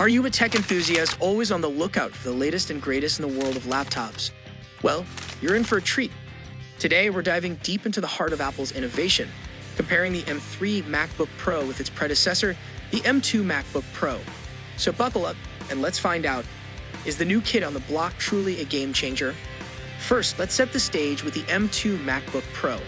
Are you a tech enthusiast always on the lookout for the latest and greatest in the world of laptops? Well, you're in for a treat. Today, we're diving deep into the heart of Apple's innovation, comparing the M3 Macbook Pro with its predecessor, the M2 Macbook Pro. So buckle up and let's find out, is the new kid on the block truly a game changer? First, let's set the stage with the M2 Macbook Pro.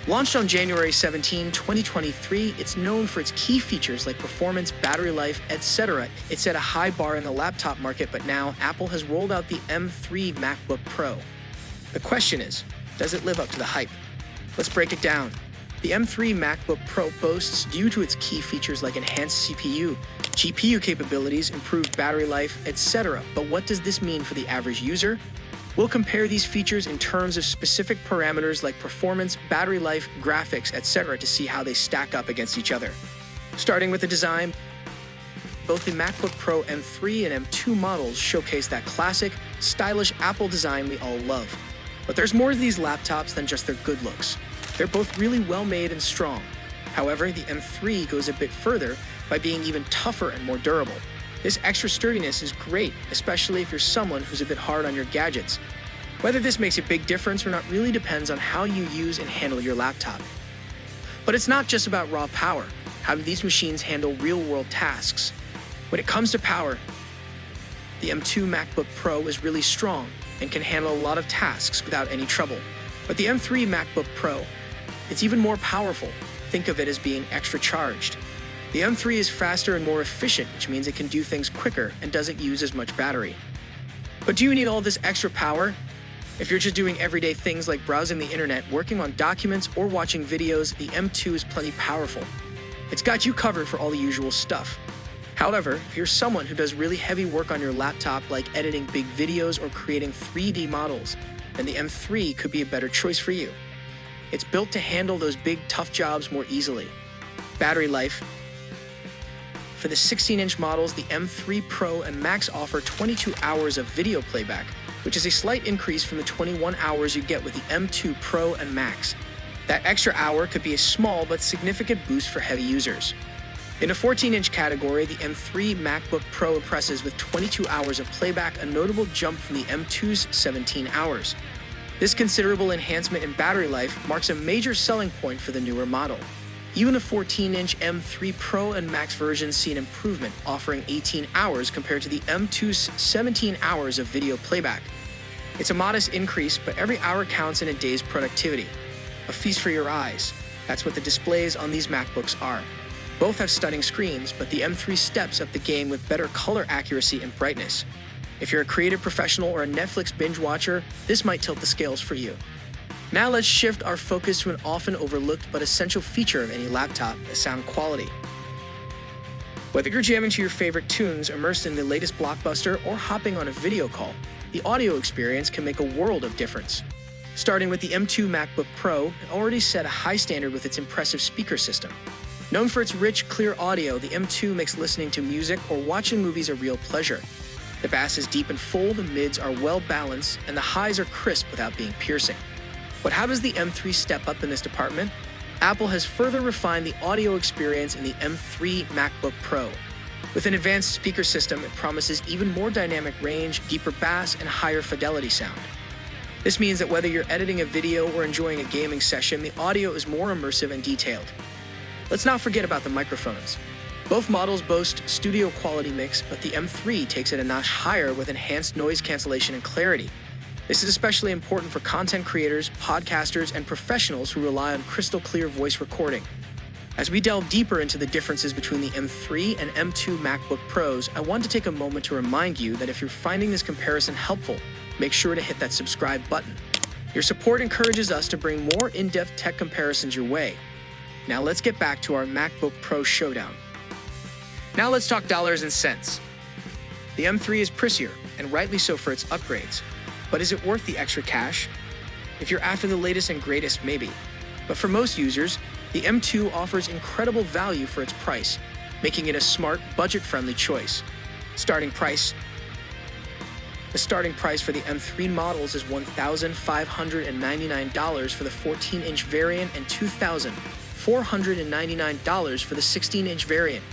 Launched on January 17, 2023, it's known for its key features like performance, battery life, etc. It set a high bar in the laptop market, but now Apple has rolled out the M3 Macbook Pro. The question is, does it live up to the hype? Let's break it down. The M3 Macbook Pro boasts, due to its key features like enhanced CPU, GPU capabilities, improved battery life, etc. But what does this mean for the average user? We'll compare these features in terms of specific parameters like performance, battery life, graphics, etc. to see how they stack up against each other. Starting with the design, both the MacBook Pro M3 and M2 models showcase that classic, stylish Apple design we all love. But there's more to these laptops than just their good looks. They're both really well made and strong. However, the M3 goes a bit further by being even tougher and more durable. This extra sturdiness is great, especially if you're someone who's a bit hard on your gadgets. Whether this makes a big difference or not really depends on how you use and handle your laptop. But it's not just about raw power. How do these machines handle real-world tasks? When it comes to power, the M2 MacBook Pro is really strong and can handle a lot of tasks without any trouble. But the M3 MacBook Pro, it's even more powerful. Think of it as being extra charged. The M3 is faster and more efficient, which means it can do things quicker and doesn't use as much battery. But do you need all this extra power? If you're just doing everyday things like browsing the internet, working on documents, or watching videos, the M2 is plenty powerful. It's got you covered for all the usual stuff. However, if you're someone who does really heavy work on your laptop like editing big videos or creating 3D models, then the M3 could be a better choice for you. It's built to handle those big, tough jobs more easily. Battery life. For the 16-inch models, the M3 Pro and Max offer 22 hours of video playback, which is a slight increase from the 21 hours you get with the M2 Pro and Max. That extra hour could be a small but significant boost for heavy users. In the 14-inch category, the M3 MacBook Pro impresses with 22 hours of playback, a notable jump from the M2's 17 hours. This considerable enhancement in battery life marks a major selling point for the newer model. Even the 14-inch M3 Pro and Max versions see an improvement, offering 18 hours compared to the M2's 17 hours of video playback. It's a modest increase, but every hour counts in a day's productivity. A feast for your eyes. That's what the displays on these MacBooks are. Both have stunning screens, but the M3 steps up the game with better color accuracy and brightness. If you're a creative professional or a Netflix binge watcher, this might tilt the scales for you. Now let's shift our focus to an often overlooked but essential feature of any laptop, the sound quality. Whether you're jamming to your favorite tunes, immersed in the latest blockbuster, or hopping on a video call, the audio experience can make a world of difference. Starting with the M2 MacBook Pro, it already set a high standard with its impressive speaker system. Known for its rich, clear audio, the M2 makes listening to music or watching movies a real pleasure. The bass is deep and full, the mids are well balanced, and the highs are crisp without being piercing. But how does the M3 step up in this department? Apple has further refined the audio experience in the M3 MacBook Pro. With an advanced speaker system, it promises even more dynamic range, deeper bass, and higher fidelity sound. This means that whether you're editing a video or enjoying a gaming session, the audio is more immersive and detailed. Let's not forget about the microphones. Both models boast studio quality mix, but the M3 takes it a notch higher with enhanced noise cancellation and clarity. This is especially important for content creators, podcasters, and professionals who rely on crystal clear voice recording. As we delve deeper into the differences between the M3 and M2 MacBook Pros, I want to take a moment to remind you that if you're finding this comparison helpful, make sure to hit that subscribe button. Your support encourages us to bring more in-depth tech comparisons your way. Now let's get back to our MacBook Pro showdown. Now let's talk dollars and cents. The M3 is pricier, and rightly so for its upgrades. But is it worth the extra cash? If you're after the latest and greatest, maybe. But for most users, the M2 offers incredible value for its price, making it a smart, budget-friendly choice. The starting price for the M3 models is $1,599 for the 14-inch variant and $2,499 for the 16-inch variant.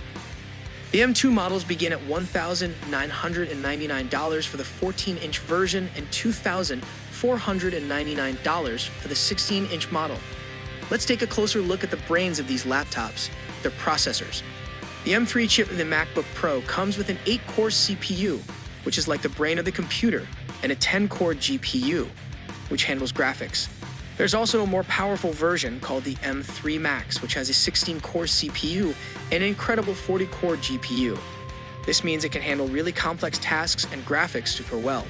The M2 models begin at $1,999 for the 14-inch version and $2,499 for the 16-inch model. Let's take a closer look at the brains of these laptops, their processors. The M3 chip in the MacBook Pro comes with an 8-core CPU, which is like the brain of the computer, and a 10-core GPU, which handles graphics. There's also a more powerful version called the M3 Max, which has a 16-core CPU and an incredible 40-core GPU. This means it can handle really complex tasks and graphics super well.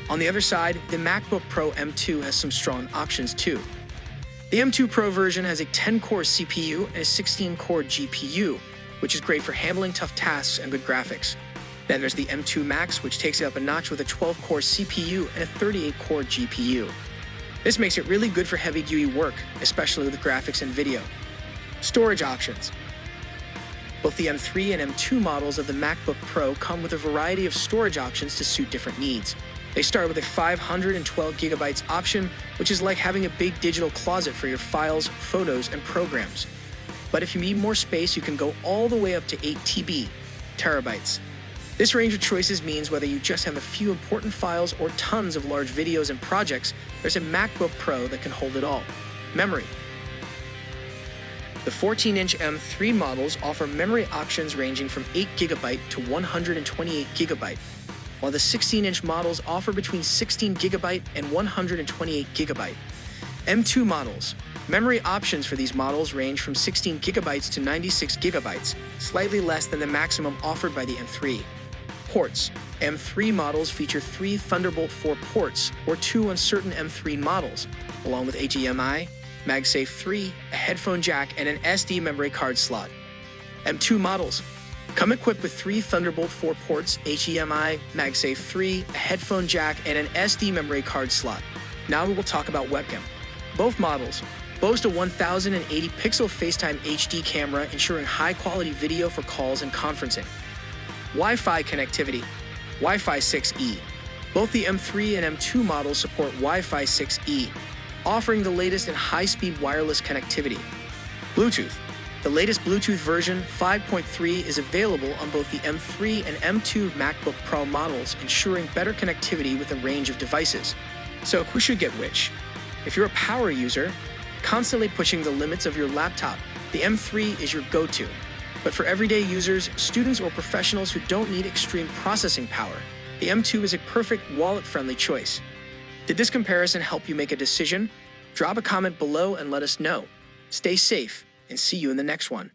On the other side, the MacBook Pro M2 has some strong options too. The M2 Pro version has a 10-core CPU and a 16-core GPU, which is great for handling tough tasks and good graphics. Then there's the M2 Max, which takes it up a notch with a 12-core CPU and a 38-core GPU. This makes it really good for heavy-duty work, especially with graphics and video. Storage options. Both the M3 and M2 models of the MacBook Pro come with a variety of storage options to suit different needs. They start with a 512 gigabytes option, which is like having a big digital closet for your files, photos, and programs. But if you need more space, you can go all the way up to 8 terabytes. This range of choices means whether you just have a few important files or tons of large videos and projects, there's a MacBook Pro that can hold it all. Memory. The 14-inch M3 models offer memory options ranging from 8 GB to 128 GB, while the 16-inch models offer between 16 GB and 128 GB. M2 models. Memory options for these models range from 16 GB to 96 GB, slightly less than the maximum offered by the M3. Ports. M3 models feature 3 Thunderbolt 4 ports, or 2 on certain M3 models, along with HDMI, MagSafe 3, a headphone jack, and an SD memory card slot. M2 models come equipped with 3 Thunderbolt 4 ports, HDMI, MagSafe 3, a headphone jack, and an SD memory card slot. Now we will talk about webcam. Both models boast a 1080 pixel FaceTime HD camera, ensuring high-quality video for calls and conferencing. Wi-Fi connectivity. Wi-Fi 6E. Both the M3 and M2 models support Wi-Fi 6E, offering the latest in high-speed wireless connectivity. Bluetooth. The latest Bluetooth version, 5.3, is available on both the M3 and M2 MacBook Pro models, ensuring better connectivity with a range of devices. So who should get which? If you're a power user, constantly pushing the limits of your laptop, the M3 is your go-to. But for everyday users, students, or professionals who don't need extreme processing power, the M2 is a perfect wallet-friendly choice. Did this comparison help you make a decision? Drop a comment below and let us know. Stay safe, and see you in the next one.